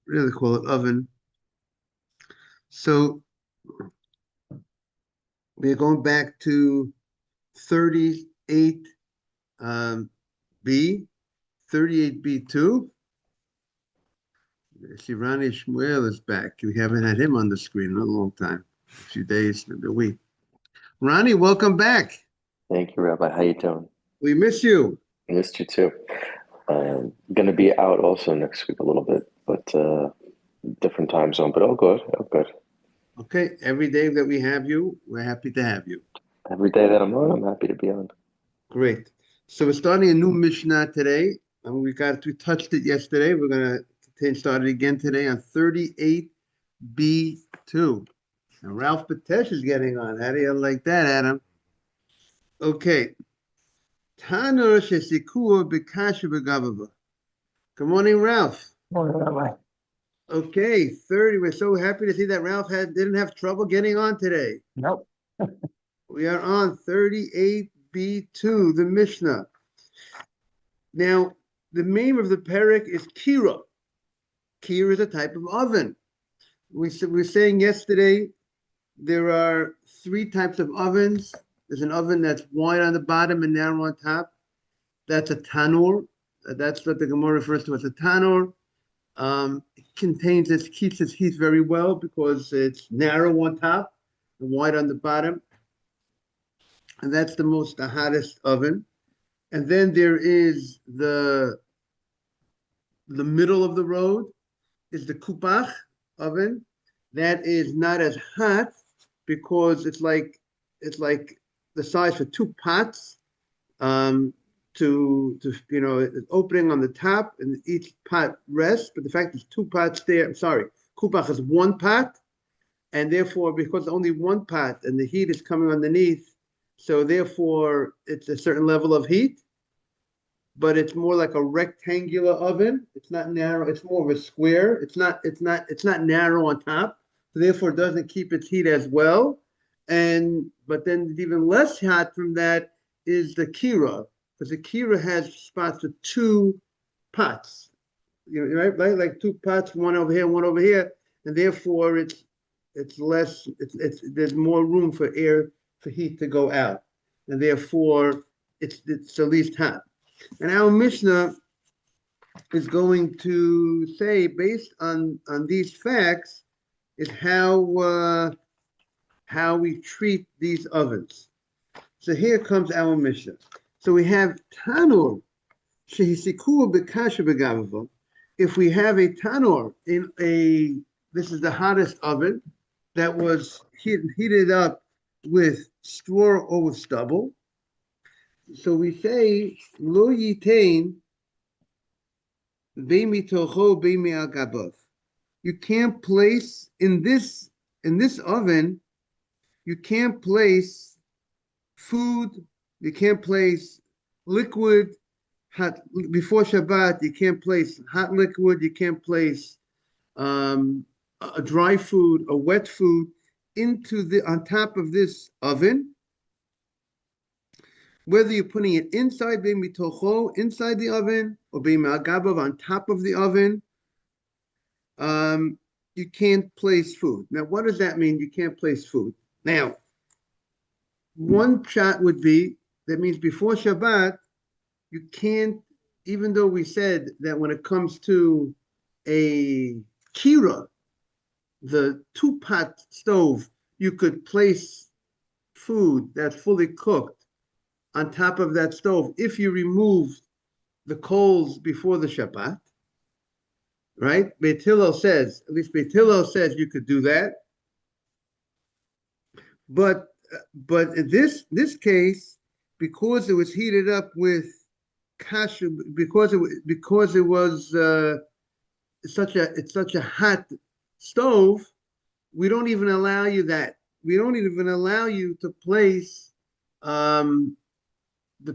really call it oven. So we're going back to 38 B, 38B2. Shirani Shmuel is back. We haven't had him on the screen in a long time, a few days, maybe a week. Ronnie, welcome back. Thank you, Rabbi. How you doing? We miss you. I missed you too. Going to be out also next week a little bit, but different time zone. But all good, all good. Okay, every day that we have you, we're happy to have you. Every day that I'm on, I'm happy to be on. Great. So we're starting a new Mishnah today. We touched it yesterday. We're gonna start it again today on 38B2. Now Ralph Patesh is getting on. How do you like that, Adam? Okay. Tanur Shesikur Bikasha Begavava. Good morning, Ralph. Morning, Rabbi. Okay, 30. We're so happy to see that Ralph didn't have trouble getting on today. Nope. We are on 38B2, the Mishnah. Now, the name of the parak is Kira. Kira is a type of oven. We were saying yesterday there are three types of ovens. There's an oven that's wide on the bottom and narrow on top. That's a tanur. That's what the Gemara refers to as a tanur. Keeps its heat very well because it's narrow on top and wide on the bottom. And that's the hottest oven. And then there is the middle of the road is the kupach oven. That is not as hot because it's like the size for two pots. Opening on the top and each pot rests, but the fact there's two pots there, kupach is one pot, and therefore, because only one pot and the heat is coming underneath, so therefore it's a certain level of heat, but it's more like a rectangular oven. It's not narrow, it's more of a square. It's not narrow on top, so therefore it doesn't keep its heat as well. But then even less hot from that is the kira, because the kira has spots for two pots, right? Like two pots, one over here, one over here, and therefore it's less. There's more room for heat to go out, and therefore it's the least hot. And our Mishnah is going to say, based on these facts, is how we treat these ovens. So here comes our Mishnah. So we have tanur shehisikur bekasha begavava. If we have a tanur this is the hottest oven that was heated up with straw or with stubble. So we say lo yitain beimitocho beimiagabav. You can't place in this oven. You can't place food. You can't place liquid hot before Shabbat. You can't place hot liquid. You can't place a dry food, a wet food on top of this oven. Whether you're putting it inside inside the oven, or beimagabav on top of the oven, you can't place food. Now, what does that mean? You can't place food. Now, one shot would be, that means before Shabbat, you can't, even though we said that when it comes to a kira, the two-pot stove, you could place food that's fully cooked on top of that stove if you remove the coals before the Shabbat, right? Beit Hillel says, at least Beit Hillel says you could do that. But in this case, because it was heated up with kasha, because it was such a hot stove, we don't even allow you that. We don't even allow you to place the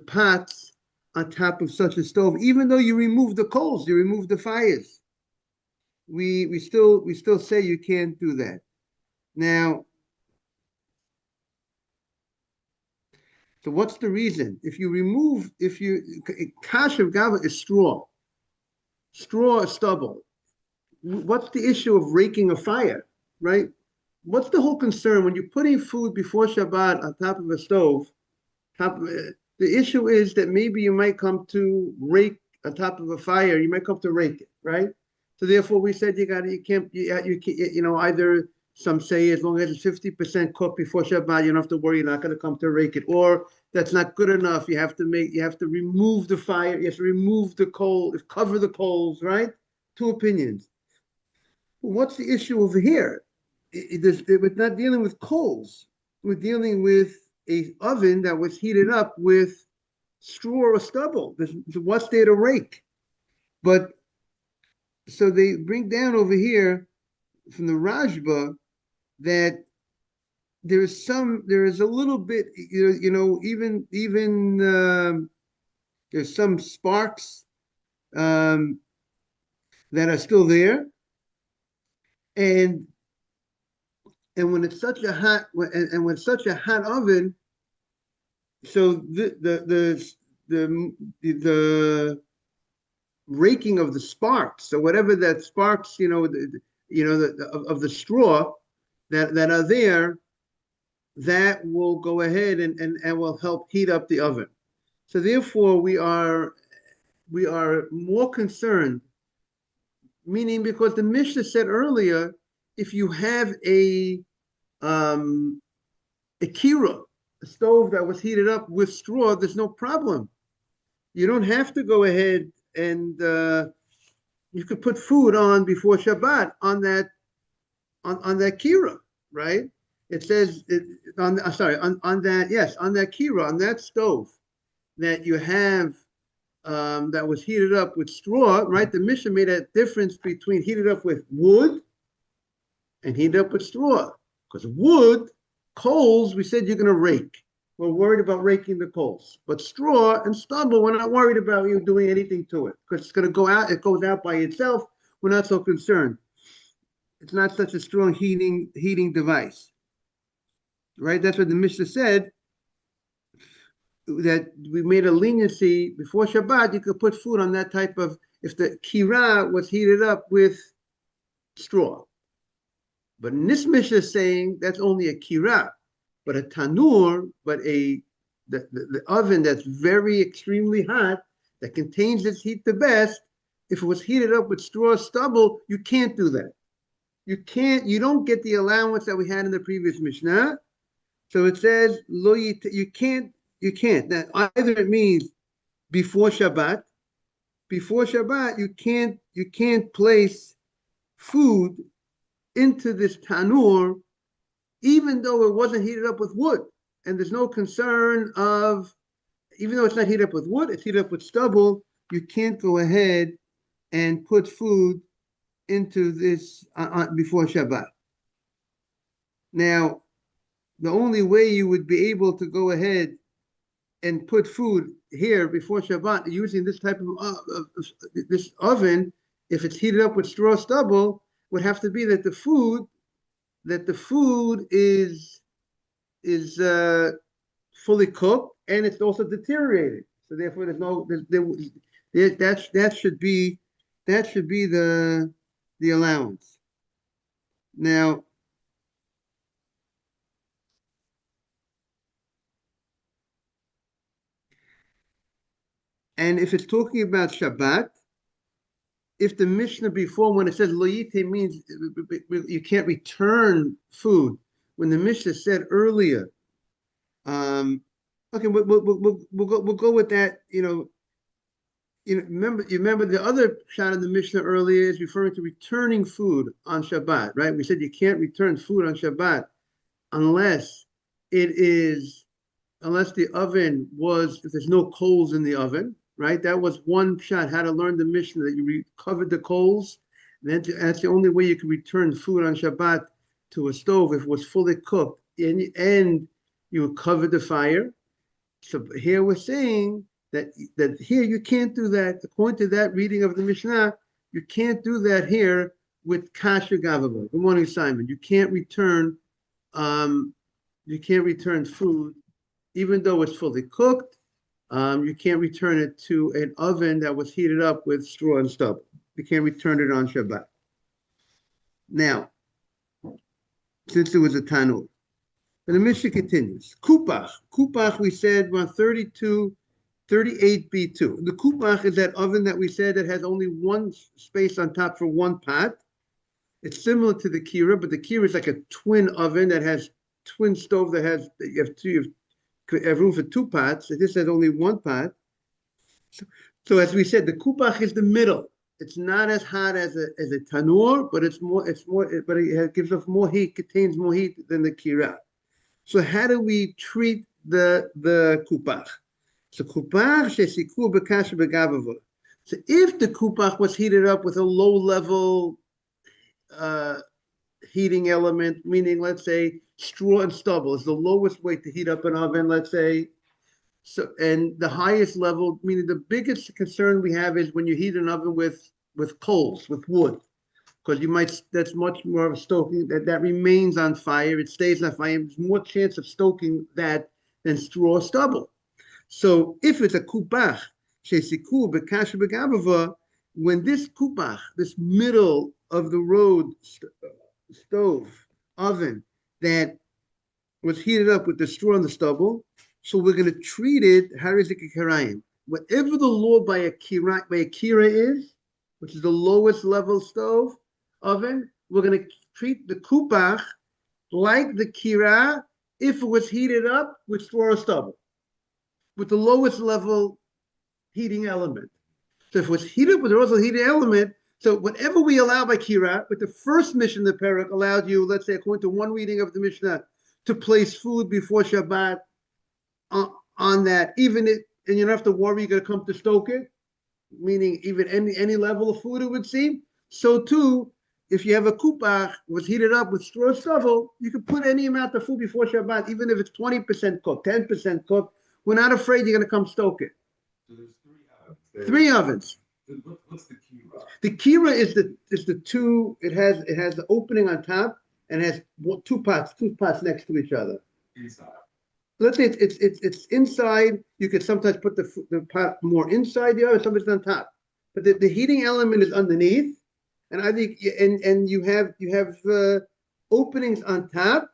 pots on top of such a stove, even though you remove the coals, you remove the fires. We still say you can't do that. Now, so what's the reason? Kash of Gava is straw, stubble. what's the issue of raking a fire, right? What's the whole concern when you're putting food before Shabbat on top of a stove? The issue is that maybe you might come to rake on top of a fire. You might come to rake it, right? So therefore, we said you can't, either some say as long as it's 50% cooked before Shabbat, you don't have to worry, you're not going to come to rake it, or that's not good enough. You have to remove the fire, you have to remove the coal, cover the coals, right? Two opinions. What's the issue over here? We're not dealing with coals. We're dealing with a oven that was heated up with straw or stubble. What's there to rake? But so they bring down over here from the Rajba that there is a little bit, even there's some sparks that are still there, and when it's such a hot and when such a hot oven, so the raking of the sparks, so whatever that sparks, of the straw that are there, that will go ahead and will help heat up the oven. So therefore, we are more concerned, meaning because the Mishnah said earlier, if you have a kira, a stove that was heated up with straw, there's no problem. You don't have to go ahead and you could put food on before Shabbat on that kira, right? It says on that kira, on that stove that you have that was heated up with straw, right? The Mishnah made a difference between heated up with wood and heated up with straw, because wood, coals, we said you're going to rake. We're worried about raking the coals. But straw and stubble, we're not worried about you doing anything to it, because it's going to go out. It goes out by itself. We're not so concerned. It's not such a strong heating device, right? That's what the Mishnah said, that we made a leniency before Shabbat. You could put food on that type of, if the kira was heated up with straw. But in this Mishnah is saying that's only a kira, but a tanur, but the oven that's very extremely hot, that contains its heat the best, if it was heated up with straw stubble, you can't do that. You don't get the allowance that we had in the previous Mishnah. So it says, you can't. Now, either it means before Shabbat, you can't place food into this tanur, even though it wasn't heated up with wood. And there's no concern of, even though it's not heated up with wood, it's heated up with stubble, you can't go ahead and put food into this before Shabbat. Now, the only way you would be able to go ahead and put food here before Shabbat using this type of this oven, if it's heated up with straw stubble, would have to be that the food is fully cooked and it's also deteriorated. So therefore, that should be the allowance. Now, and if it's talking about Shabbat, if the Mishnah before, when it says loyite, means you can't return food. When the Mishnah said earlier, okay, we'll go with that. Remember the other shot of the Mishnah earlier is referring to returning food on Shabbat, right? We said you can't return food on Shabbat unless the oven if there's no coals in the oven, right? That was one shot, how to learn the Mishnah, that you covered the coals. That's the only way you can return food on Shabbat to a stove, if it was fully cooked and you covered the fire. So here we're saying that here you can't do that. According to that reading of the Mishnah, you can't do that here with kasher gavava. Good morning, Simon. You can't return food, even though it's fully cooked. You can't return it to an oven that was heated up with straw and stubble. You can't return it on Shabbat. Now, since there was a tanur. And the Mishnah continues. Kupach. Kupach, we said, 132, 38b2. The kupach is that oven that we said that has only one space on top for one pot. It's similar to the kira, but the kira is like a twin oven that has twin stove that has, you have room for two pots. This has only one pot. So as we said, the kupach is the middle. It's not as hot as a tanur, but but it gives off more heat, contains more heat than the kira. So how do we treat the kupach? So kupach shesikur b'kasha b'gavava. So if the kupach was heated up with a low level heating element, meaning let's say straw and stubble is the lowest way to heat up an oven, let's say. So, and the highest level, meaning the biggest concern we have is when you heat an oven with coals, with wood, because that's much more of a stoking that remains on fire. It stays on fire. There's more chance of stoking that than straw or stubble. So if it's a kupach, shesikur b'kasha b'gavava, when this kupach, this middle of the road stove, oven that was heated up with the straw and the stubble, so we're going to treat it harizik karayim. Whatever the law by a kira is, which is the lowest level stove oven, we're going to treat the kupach like the kira if it was heated up with straw or stubble, with the lowest level heating element. So if it was heated with the lowest heating element, so whatever we allow by kira, with the first mission the Perek allowed you, let's say according to one reading of the Mishnah, to place food before Shabbat on that, even if, and you don't have to worry you're going to come to stoke it, meaning even any level of food, it would seem. So too, if you have a kupach was heated up with straw stubble, you can put any amount of food before Shabbat, even if it's 20% cooked, 10% cooked. We're not afraid you're going to come stoke it. So there's Three ovens. What's the kira? The kira is the two. It has the opening on top and has two pots next to each other. Inside. Let's say it's inside. You could sometimes put the pot more inside the other, sometimes on top. But the heating element is underneath, and I think and you have openings on top.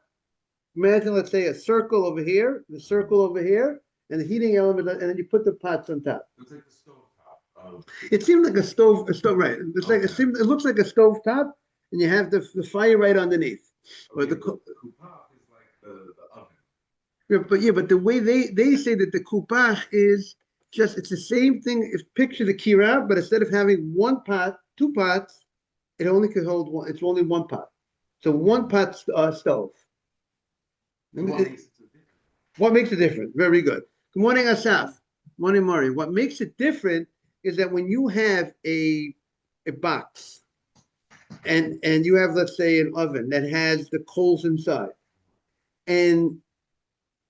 Imagine, let's say, a circle over here, the circle over here, and the heating element, and then you put the pots on top. It's like a stove top. It seems like a stove, right? It's like it looks like a stove top, and you have the fire right underneath. Okay, Or the kupach is like the oven. but the way they say that the kupach is just, it's the same thing. If picture the kira, but instead of having one pot, two pots, it only could hold one. It's only one pot. So one pot stove. What makes it different? Very good. Good morning, Asaf. Morning, Mari. What makes it different is that when you have a box and you have, let's say, an oven that has the coals inside, and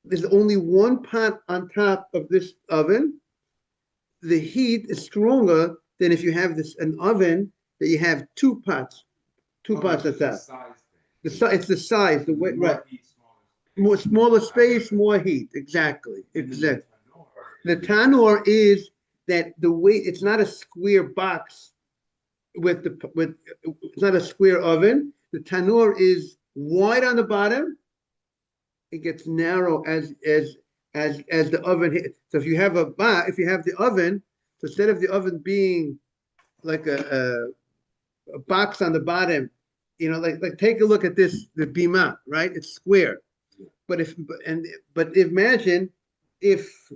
there's only one pot on top of this oven, the heat is stronger than if you have an oven that you have two pots on top. It's the size, the way, right? More smaller space, more heat. Exactly. The tanur is that the way it's not a square box with it's not a square oven. The tanur is wide on the bottom. It gets narrow as the oven hits. So if you have the oven, so instead of the oven being like a box on the bottom, like take a look at the bima, right? It's square. But imagine if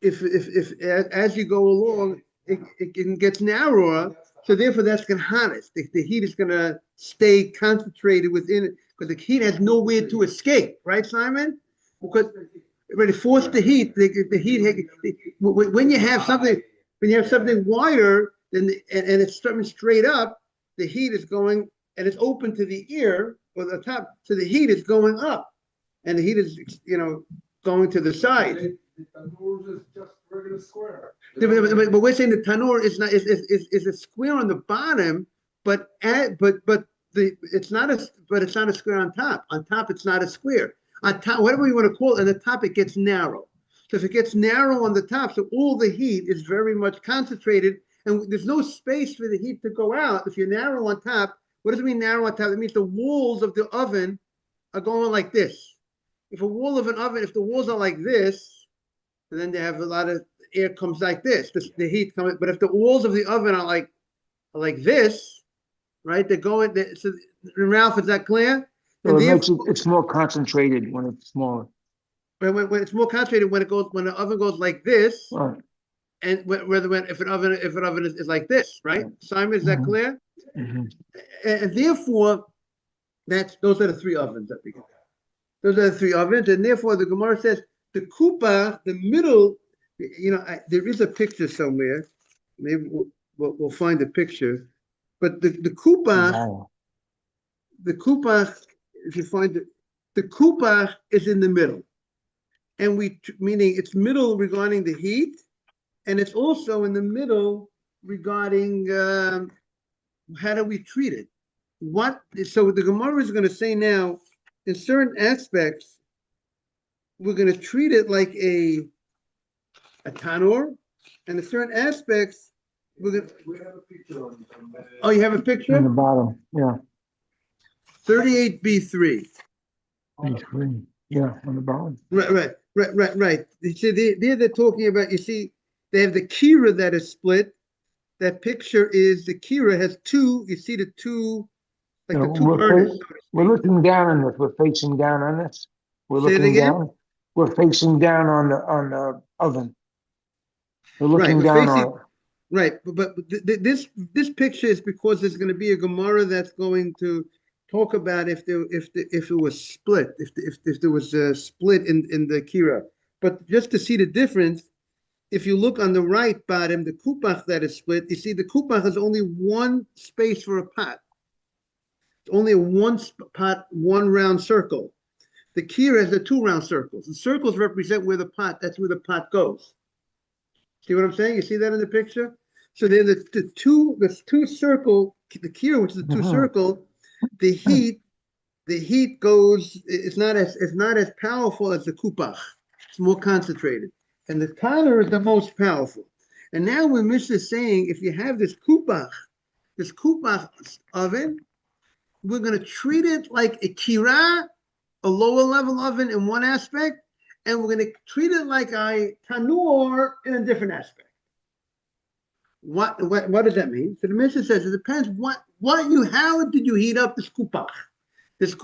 as you go along, it gets narrower. So therefore, that's going to hottest. The heat is going to stay concentrated within it because the heat has nowhere to escape, right, Simon? Because it forced the heat. The heat when you have something wider, and it's starting straight up, the heat is going and it's open to the ear or the top, so the heat is going up, and the heat is going to the side. The tanur is just regular square. But we're saying the tanur is a square on the bottom, but it's not a square on top. On top, it's not a square. On top, whatever you want to call it, on the top it gets narrow. So if it gets narrow on the top, so all the heat is very much concentrated, and there's no space for the heat to go out. If you're narrow on top, What does it mean narrow on top? It means the walls of the oven are going like this. If a wall of an oven, if the walls are like this, then they have a lot of air comes like this. The heat comes. But if the walls of the oven are like this, right? They're going. So Ralph, is that clear? So And it makes therefore, it's more concentrated when it's smaller. when it's more concentrated, when the oven goes like this, Right. and if an oven is like this, right? Simon, is that Mhm. clear? Mhm. And therefore, those are the three ovens that we got. Those are the three ovens, and therefore the Gemara says the kupa, the middle. There is a picture somewhere. Maybe we'll find a picture. But the kupa, Wow. if you find it, the kupa is in the middle, and meaning it's middle regarding the heat, and it's also in the middle regarding how do we treat it. So the Gemara is going to say now, in certain aspects, we're going to treat it like a tanur, and in certain aspects, we're going to. We have a picture on Oh, you have a In the picture? bottom. Yeah. 38b3. B3. Yeah, on the bottom. Right. You see, they're talking about. You see, they have the kira that is split. That picture is the kira has two. You see the two, like You the know, two burners. we're looking down on this. We're facing down on this. We're Say it looking again? down. We're facing down on the oven. We're Right, looking we're down facing. on it. Right, but this picture is because there's going to be a Gemara that's going to talk about if it was split, if there was a split in the kira. But just to see the difference, if you look on the right bottom, the kupach that is split, you see the kupach has only one space for a pot. It's only a pot, one round circle. The kira has the two round circles. The circles represent where that's where the pot goes. See what I'm saying? You see that in the picture? So then the two circle, the kira, which is the two circle, the heat goes, it's not as powerful as the kupach. It's more concentrated. And the tanner is the most powerful. And now when Mishnah is saying, if you have this kupach oven, we're going to treat it like a kira, a lower level oven in one aspect, and we're going to treat it like a tanur in a different aspect. What does that mean? So the Mishnah says it depends how did you heat up this kupach? This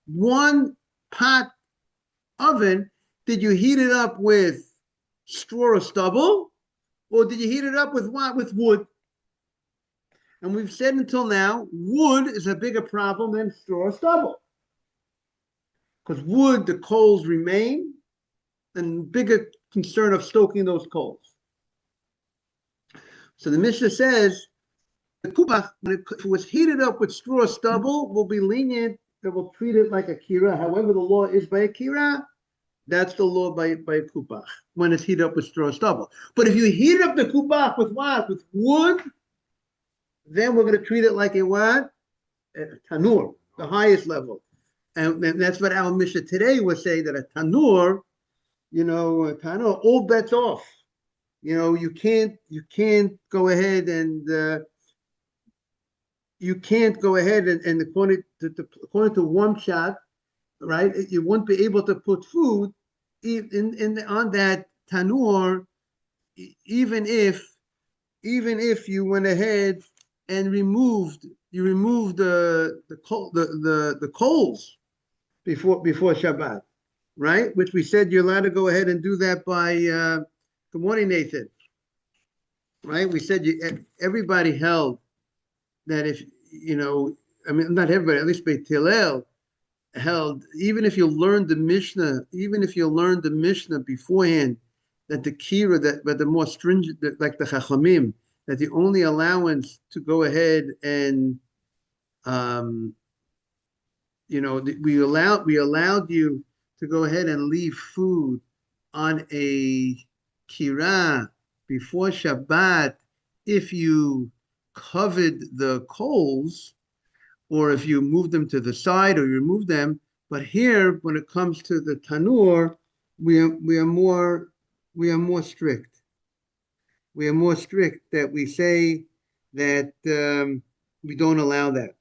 one pot oven, did you heat it up with straw or stubble, or did you heat it up with what? With wood. And we've said until now, wood is a bigger problem than straw or stubble. Because wood, the coals remain, and bigger concern of stoking those coals. So the Mishnah says, the kupach, when it was heated up with straw or stubble, will be lenient, that will treat it like a kira. However, the law is by a kira, that's the law by a kupach, when it's heated up with straw or stubble. But if you heat up the kupach with what? With wood, then we're going to treat it like a what? A tanur, the highest level. And that's what our Mishnah today was saying, that a tanur, all bets off. You can't go ahead and according to one shot, right? You won't be able to put food on that tanur, even if you went ahead and removed the coals before Shabbat, right? Which we said you're allowed to go ahead and do that by. Good morning, Nathan. Right? We said everybody held that if not everybody, at least Beit Hillel held, even if you learned the Mishnah beforehand, that the kira, but the more stringent, like the Chachamim, that the only allowance to go ahead and we allowed you to go ahead and leave food on a kira before Shabbat if you covered the coals, or if you move them to the side or you remove them. But here, when it comes to the tanur, we are more strict. We are more strict, that we say that we don't allow that.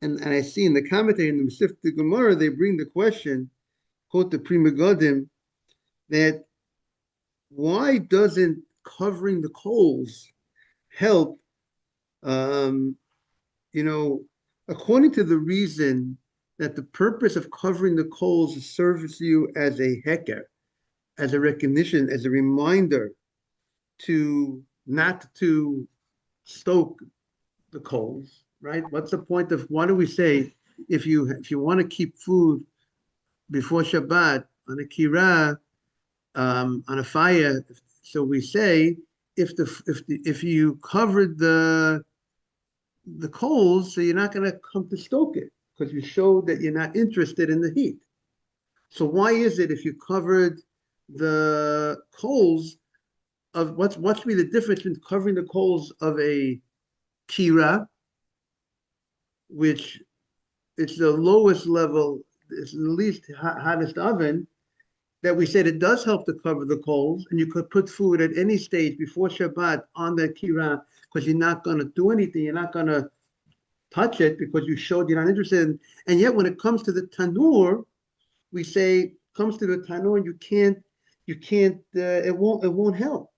And I see in the commentary in the Masifta Gemara, they bring the question, quote the Pri Megadim, that why doesn't covering the coals help? According to the reason that the purpose of covering the coals serves you as a heker, as a recognition, as a reminder to not to stoke the coals, right? What's the point of, why do we say if you want to keep food before Shabbat on a kira, on a fire, so we say if you covered the coals, so you're not going to come to stoke it because you showed that you're not interested in the heat. So why is it if you covered the coals of what's be the difference in covering the coals of a kira, which it's the lowest level, it's the least hottest oven, that we said it does help to cover the coals, and you could put food at any stage before Shabbat on the kira because you're not going to do anything, you're not going to touch it because you showed you're not interested in. And yet when it comes to the tanur, we say comes to the tanur, it won't help.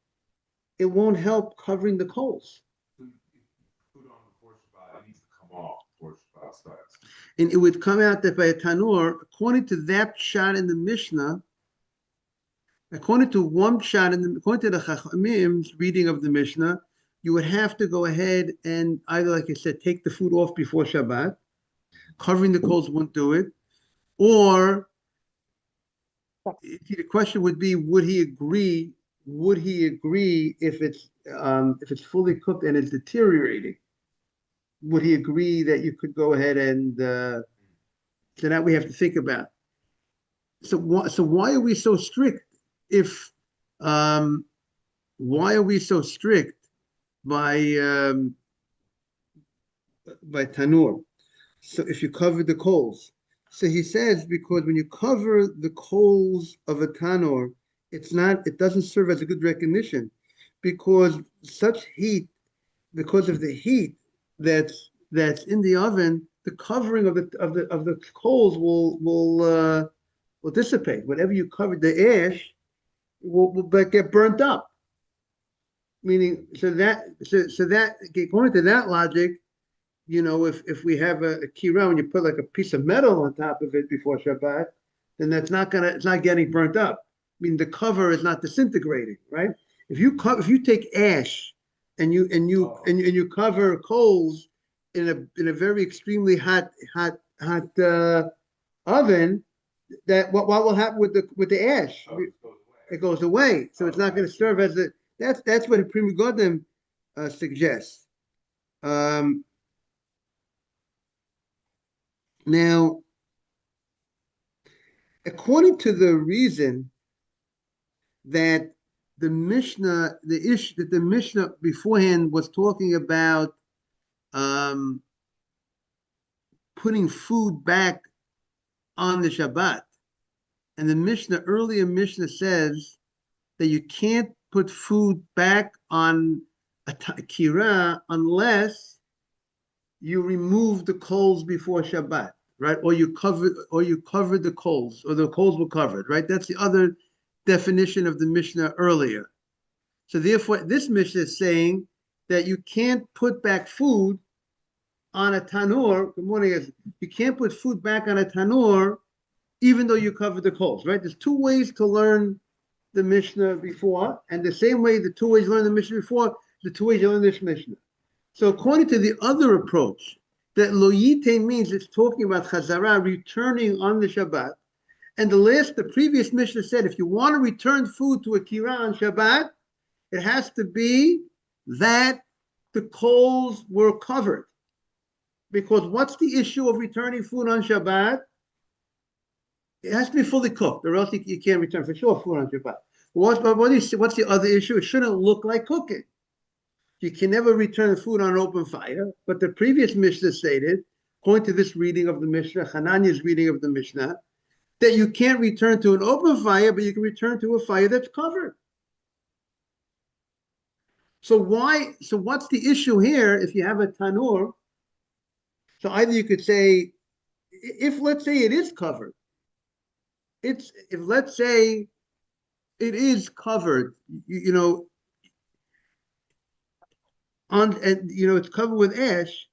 It won't help covering the coals. So you put on before Shabbat, it needs to come off before Shabbat starts. And it would come out that by a tanur, according to that shot in the Mishnah, according to one shot according to the Chachamim's reading of the Mishnah, you would have to go ahead and either, like I said, take the food off before Shabbat. Covering the coals won't do it. Or the question would be, would he agree if it's fully cooked and it's deteriorating? Would he agree that you could go ahead and so that we have to think about. So why are we so strict why are we so strict by tanur? So if you cover the coals, so he says because when you cover the coals of a tanur, it doesn't serve as a good recognition because such heat, because of the heat that's in the oven, the covering of the coals will dissipate. Whatever you covered, the ash will get burnt up. Meaning, so that according to that logic, if we have a kira and you put like a piece of metal on top of it before Shabbat, then it's not getting burnt up. I mean, the cover is not disintegrating, right? If you take ash and you cover coals in a very extremely hot oven, that what will happen with the ash? It goes away. So it's not going to serve as that's what Pri Megadim suggests. Now, according to the reason that the Mishnah, the issue that the Mishnah beforehand was talking about putting food back on the Shabbat, and the earlier Mishnah says that you can't put food back on a kira unless you remove the coals before Shabbat, right? Or you cover the coals, or the coals were covered, right? That's the other definition of the Mishnah earlier. So therefore, this Mishnah is saying that you can't put back food on a tanur. Good morning. You can't put food back on a tanur even though you cover the coals, right? There's two ways to learn the Mishnah before, and the same way the two ways you learn the Mishnah before, the two ways you learn this Mishnah. So according to the other approach, that lo yitein means it's talking about chazara, returning on the Shabbat. And the previous Mishnah said, if you want to return food to a kira on Shabbat, it has to be that the coals were covered. Because what's the issue of returning food on Shabbat? It has to be fully cooked, or else you can't return for sure food on Shabbat. What's the other issue? It shouldn't look like cooking. You can never return food on an open fire. But the previous Mishnah stated, according to this reading of the Mishnah, Hananiah's reading of the Mishnah, that you can't return to an open fire, but you can return to a fire that's covered. So what's the issue here if you have a tanur So either you could say, if let's say it is covered, if let's say it is covered, it's covered with ash.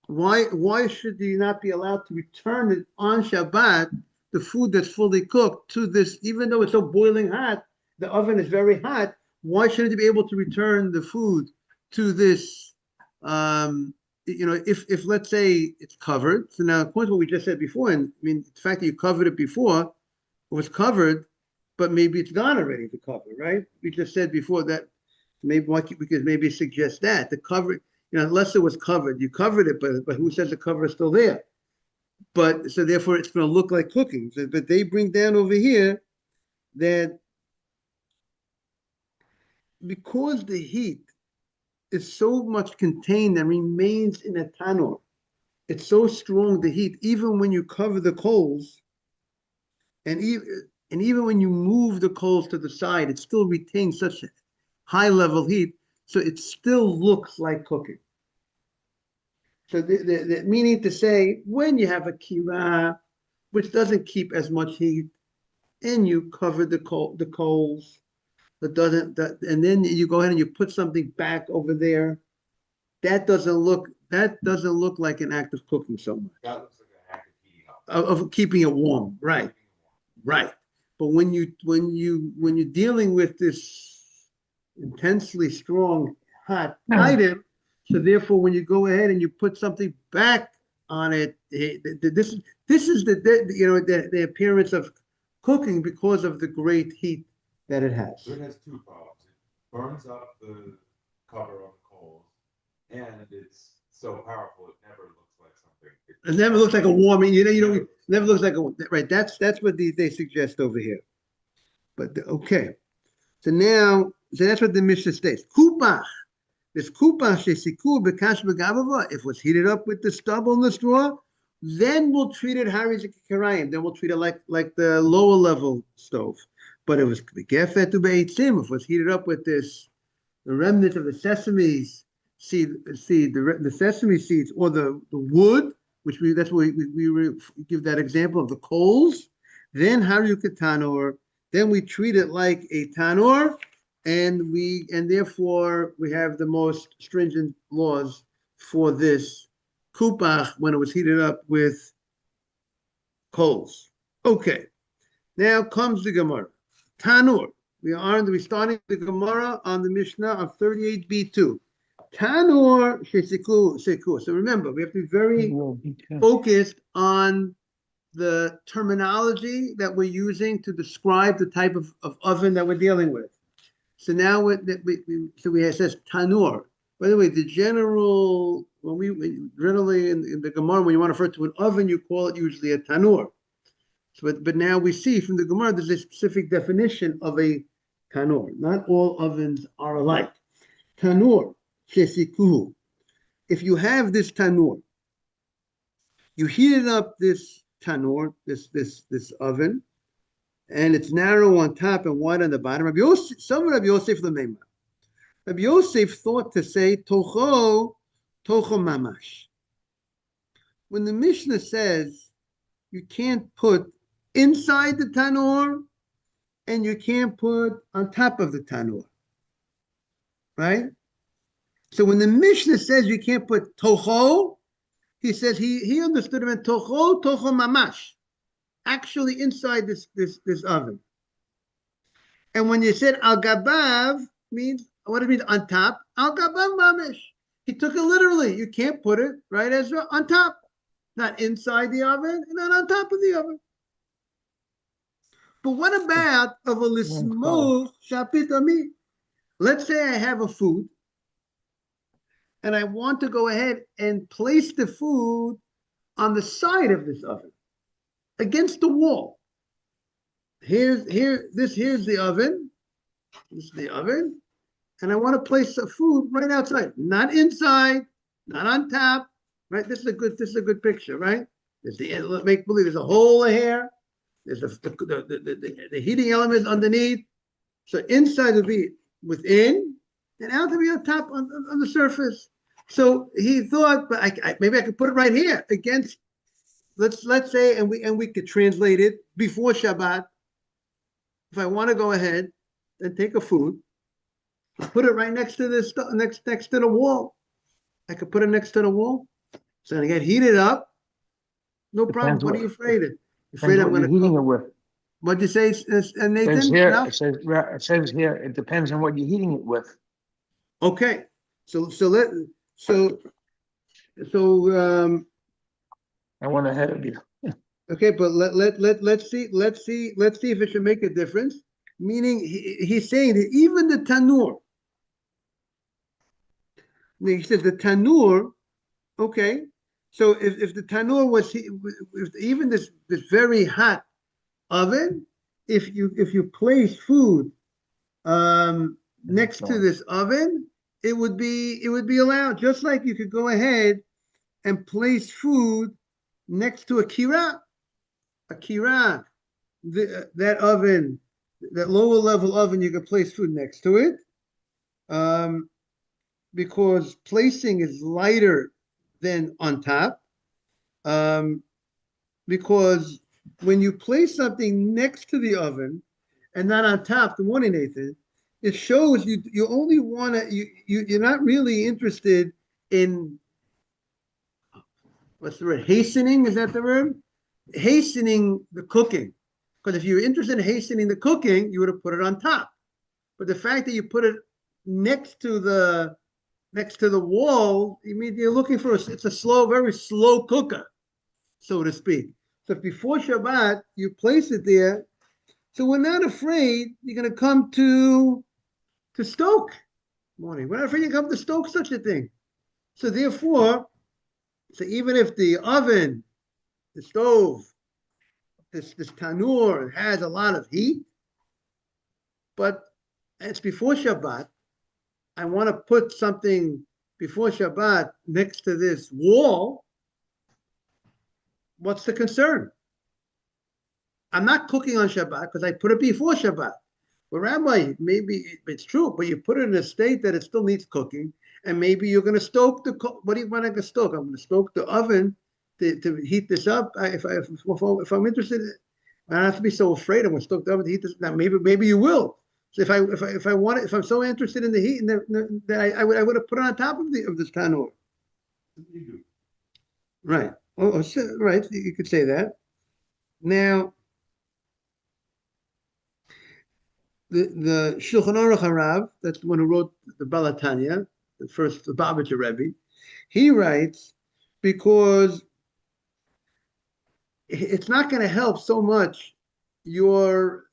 Why should you not be allowed to return it on Shabbat, the food that's fully cooked, to this, even though it's so boiling hot, the oven is very hot, why shouldn't you be able to return the food to this, if let's say it's covered. So now, according to what we just said before, and I mean, the fact that you covered it before, it was covered, but maybe it's gone already, the cover, right? We just said before that maybe we could maybe suggest that the cover, unless it was covered, you covered it, but who says the cover is still there? But so therefore it's going to look like cooking. So, but they bring down over here that because the heat is so much contained and remains in a tanur, it's so strong, the heat, even when you cover the coals, and even when you move the coals to the side, it still retains such high level heat, so it still looks like cooking. So the meaning to say, when you have a kira, which doesn't keep as much heat, and you cover the coals, and then you go ahead and you put something back over there, that doesn't look like an act of cooking so much. That looks like an act of heating up. Of keeping it warm, right? Right. But when you're dealing with this intensely strong hot item, so therefore when you go ahead and you put something back on it, this is the appearance of cooking because of the great heat that it has. So it has two problems. It burns up the cover of the coals, and it's so powerful it never looks like something. It never looks like a warming, it never looks like right. That's what they suggest over here. But okay. So that's what the Mishnah states. Kupach. This kupach shesiku bekash begavava. If it was heated up with the stubble and the straw, then we'll treat it harizik. Then we'll treat it like the lower level stove. But it was gefet to beitzim. If it was heated up with the remnants of the sesame seed, the sesame seeds, or the wood, that's why we give that example of the coals. Then tanor. Then we treat it like a tanor, and therefore we have the most stringent laws for this kupach when it was heated up with coals. Okay, now comes the Gemara. Tanur. We're starting the Gemara on the Mishnah of 38b2. Tanur sheku. So remember, we have to be very focused on the terminology that we're using to describe the type of oven that we're dealing with. So now it says tanur. By the way, the general, generally in the Gemara, when you want to refer to an oven, you call it usually a tanur. So, but now we see from the Gemara, there's a specific definition of a tanur. Not all ovens are alike. Tanur, shesikuhu. If you have this tanur, you heated up this tanur, this oven, and it's narrow on top and wide on the bottom. Rabbi Yosef the Meimah. Rabbi Yosef thought to say tocho mamash. When the Mishnah says you can't put inside the tanur and you can't put on top of the tanur, right? So when the Mishnah says you can't put tocho, he says he understood him in tocho mamash, actually inside this oven. And when you said al gabav, means what it means on top, al gabav mamash. He took it literally. You can't put it right as on top, not inside the oven, and not on top of the oven. But what about of a lismo shapitami? Let's say I have a food, and I want to go ahead and place the food on the side of this oven, against the wall. Here's the oven. This is the oven, and I want to place the food right outside, not inside, not on top. Right? This is a good picture, right? Make believe there's a hole here. There's the heating element underneath. So inside will be within, and out to be on top on the surface. So he thought, but maybe I could put it right here against. Let's say, and we could translate it before Shabbat. If I want to go ahead and take a food, put it right next to this next to the wall. I could put it next to the wall. It's gonna get heated up. No problem. Depends What are you afraid of? Afraid Depends I'm what you're gonna heating it cook? with. What'd you say, It says Nathan? here, No? it says here, it depends on what you're heating it with. Okay. So I went ahead of you. okay, but let's see if it should make a difference. Meaning he's saying that even the tanur, he says the tanur, okay. So if the tanur was if even this very hot oven, if you place food next to this oven, it would be allowed. Just like you could go ahead and place food next to a kira, that oven, that lower level oven, you can place food next to it, because placing is lighter than on top. Because when you place something next to the oven and not on top, good morning, Nathan, it shows you only want to, you're not really interested in, what's the word, hastening, is that the word? Hastening the cooking. Because if you're interested in hastening the cooking, you would have put it on top. But the fact that you put it next to the wall, you mean you're looking for it's a slow, very slow cooker, so to speak. So if before Shabbat you place it there, so we're not afraid you're going to come to stoke. Morning. We're not afraid you come to stoke such a thing. So therefore, so even if the oven, the stove, this tanur has a lot of heat, but it's before Shabbat, I want to put something before Shabbat next to this wall. What's the concern? I'm not cooking on Shabbat because I put it before Shabbat. Well, Rabbi, maybe it's true, but you put it in a state that it still needs cooking, and maybe you're going to stoke what do you want to stoke? I'm going to stoke the oven to heat this up. If I'm interested, I don't have to be so afraid. I'm going to stoke the oven to heat this. Now, maybe you will. So if I want it, if I'm so interested in the heat, then I would have put it on top of this tanur. Right. Oh, right. You could say that. Now, the Shulchan Aruch Harav, that's the one who wrote the Balatanya, the Babich Rebbe, he writes, because it's not going to help so much your,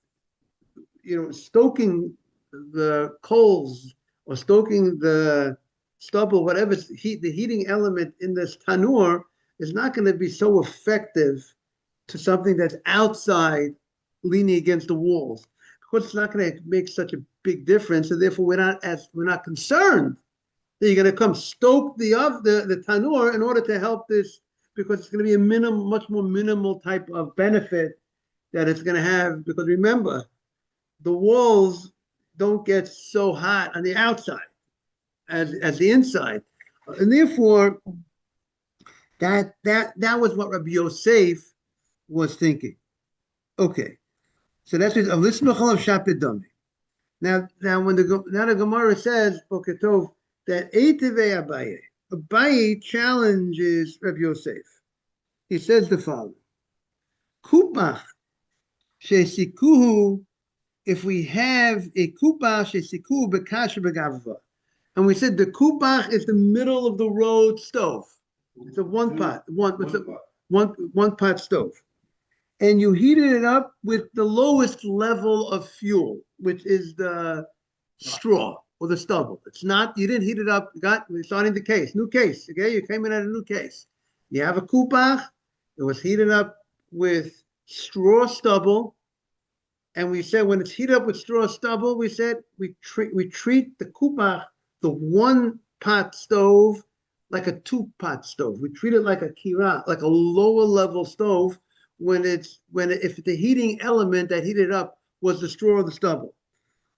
stoking the coals or stoking the stubble, whatever the heating element in this tanur is not going to be so effective to something that's outside, leaning against the walls. Because it's not going to make such a big difference, and therefore we're not concerned that you're going to come stoke the tanur in order to help this, because it's going to be a much more minimal type of benefit that it's going to have. Because remember, the walls don't get so hot on the outside as the inside, and therefore that was what Rabbi Yosef was thinking. Okay. So that's it. Now when the Gemara says Boketov that Eiteve Abaye challenges Rabbi Yosef. He says the following: Kupach shesikuhu. If we have a kupach shesikuhu b'kasher b'gavva, and we said the kupach is the middle of the road stove. It's a one pot stove. And you heated it up with the lowest level of fuel, which is the straw or the stubble. It's not, you didn't heat it up, we're starting the case, new case, okay? You came in at a new case. You have a kupach, it was heated up with straw stubble, and we said when it's heated up with straw stubble, we said we treat the kupach, the one pot stove, like a two-pot stove. We treat it like a kira, like a lower level stove, if the heating element that heated up was the straw or the stubble.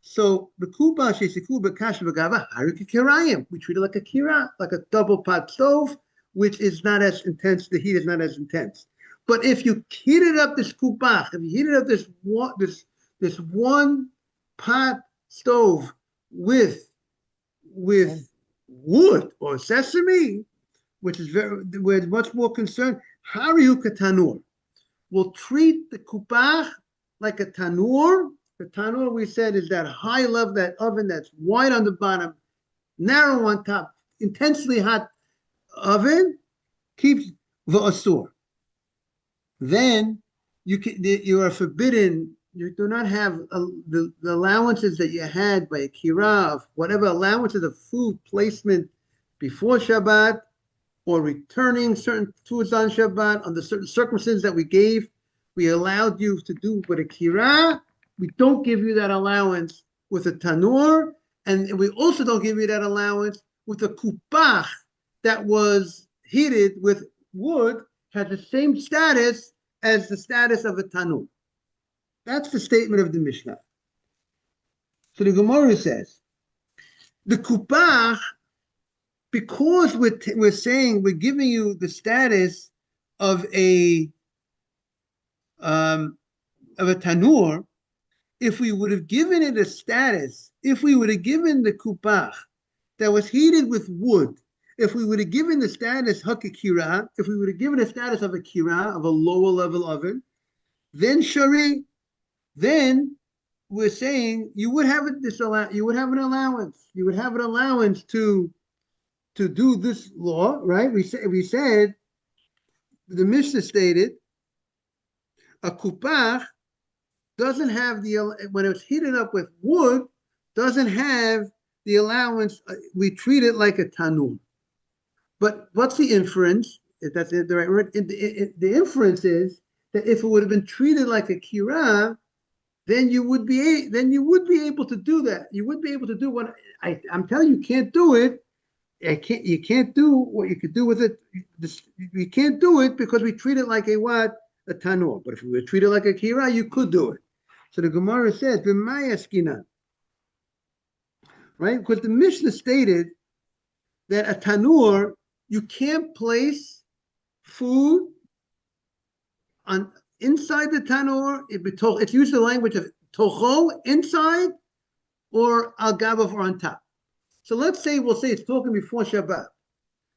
So the kuba shesikuba kasha v'gava harika kirayim. We treat it like a kira, like a double pot stove, which is not as intense. The heat is not as intense. But if you heated up this kubach, if you heated up this one pot stove with wood or sesame, which is we're much more concerned. Hariu katanur. We'll treat the kubach like a tanur. The tanur, we said, is that high level, that oven that's wide on the bottom, narrow on top, intensely hot oven, keeps v'asur. Then you are forbidden. You do not have the allowances that you had by a kira of whatever allowances of food placement before Shabbat, or returning certain foods on Shabbat under certain circumstances that we gave. We allowed you to do with a kira. We don't give you that allowance with a tanur, and we also don't give you that allowance with a kupach that was heated with wood, has the same status as the status of a tanur. That's the statement of the Mishnah. So the Gemara says, the kupach, because we're saying we're giving you the status of a tanur, if we would have given it a status, if we would have given the kupach that was heated with wood, if we would have given the status hakakira, if we would have given a status of a kira, of a lower level oven, then shari, then we're saying you would have you would have an allowance. You would have an allowance to do this law, right? We said the Mishnah stated a kupach doesn't have when it's heated up with wood, doesn't have the allowance. We treat it like a tanur. But what's the inference? If that's the right word, the inference is that if it would have been treated like a kira, then you would be able to do that. You would be able to do what I'm telling you. You can't do it. You can't do what you could do with it. You can't do it because we treat it like a tanur. But if we were treated like a kira, you could do it. So the Gemara says, "B'mayaskina," right? Because the Mishnah stated that a tanur, you can't place food on inside the tanur. It's used the language of tocho, inside, or al gabav, or on top. So we'll say it's talking before Shabbat.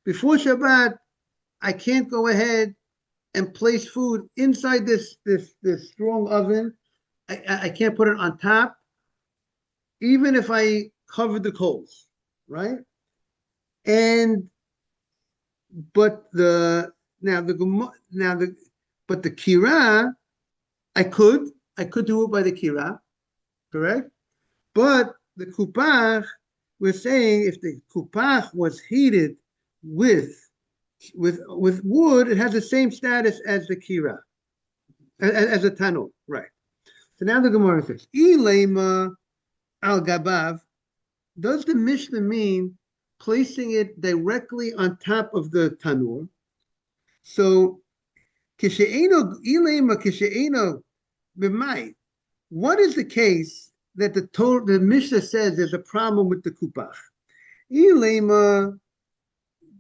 Before Shabbat, I can't go ahead and place food inside this strong oven. I can't put it on top, even if I covered the coals, right? But the kira, I could do it by the kira, correct? But the kupach, we're saying if the kupach was heated with wood, it has the same status as the kira, as a tanur, right? So now the Gemara says, "Ilema al gabav." Does the Mishnah mean placing it directly on top of the tanur? So, ilema kishe'eno b'may. What is the case that the Mishnah says there's a problem with the kupach? Ilema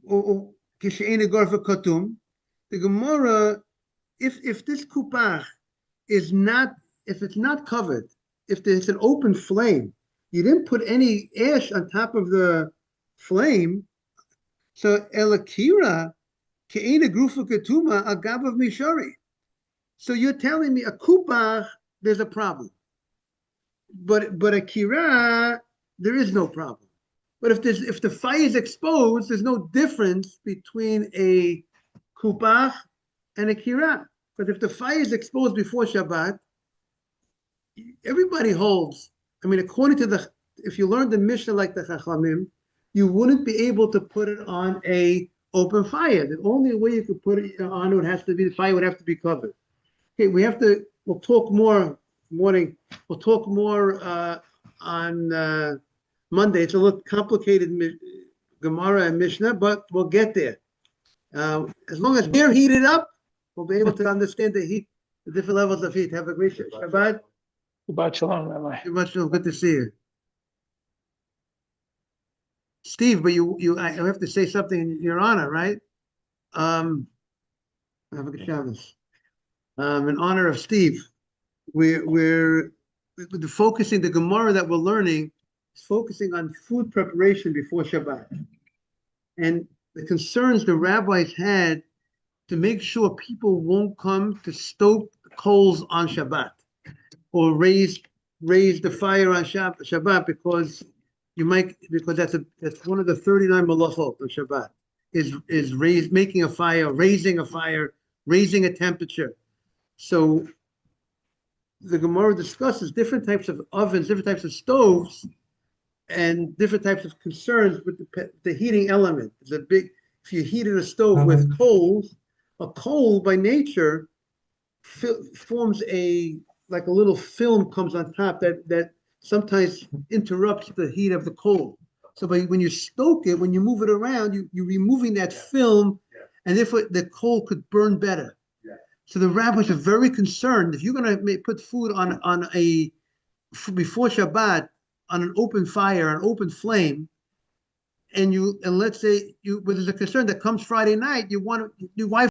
kishe'eno gorfa katum. The Gemara, if this kupach is not, if it's not covered, if there's an open flame, you didn't put any ash on top of the flame, so elakira ke'ena grufa ketuma agabav mishari. So you're telling me a kupach, there's a problem, but a kira, there is no problem. But if the fire is exposed, there's no difference between a kupach and a kira. But if the fire is exposed before Shabbat, everybody holds. I mean, according to if you learn the Mishnah like the Chachamim, you wouldn't be able to put it on a open fire. The only way you could put it on the fire would have to be covered. Okay, we'll talk more morning. We'll talk more on Monday. It's a little complicated Gemara and Mishnah, but we'll get there. As long as we're heated up, we'll be able to understand the different levels of heat. Have a great Shabbat. Shabbat shalom, Rabbi. Shabbat shalom. Good to see you. Steve, but I have to say something in your honor, right? Have a good Shabbos. In honor of Steve, we're focusing, the Gemara that we're learning is focusing on food preparation before Shabbat. And the concerns the rabbis had to make sure people won't come to stoke the coals on Shabbat or raise the fire on Shabbat because that's one of the 39 malachot on Shabbat is making a fire, raising a temperature. So the Gemara discusses different types of ovens, different types of stoves, and different types of concerns with the heating element. If you heated a stove with coals, a coal by nature forms like a little film comes on top that sometimes interrupts the heat of the coal. So when you stoke it, when you move it around, you're removing that film, and therefore the coal could burn better. So the rabbis are very concerned if you're going to put food before Shabbat on an open fire, an open flame, and let's say there's a concern that comes Friday night, your wife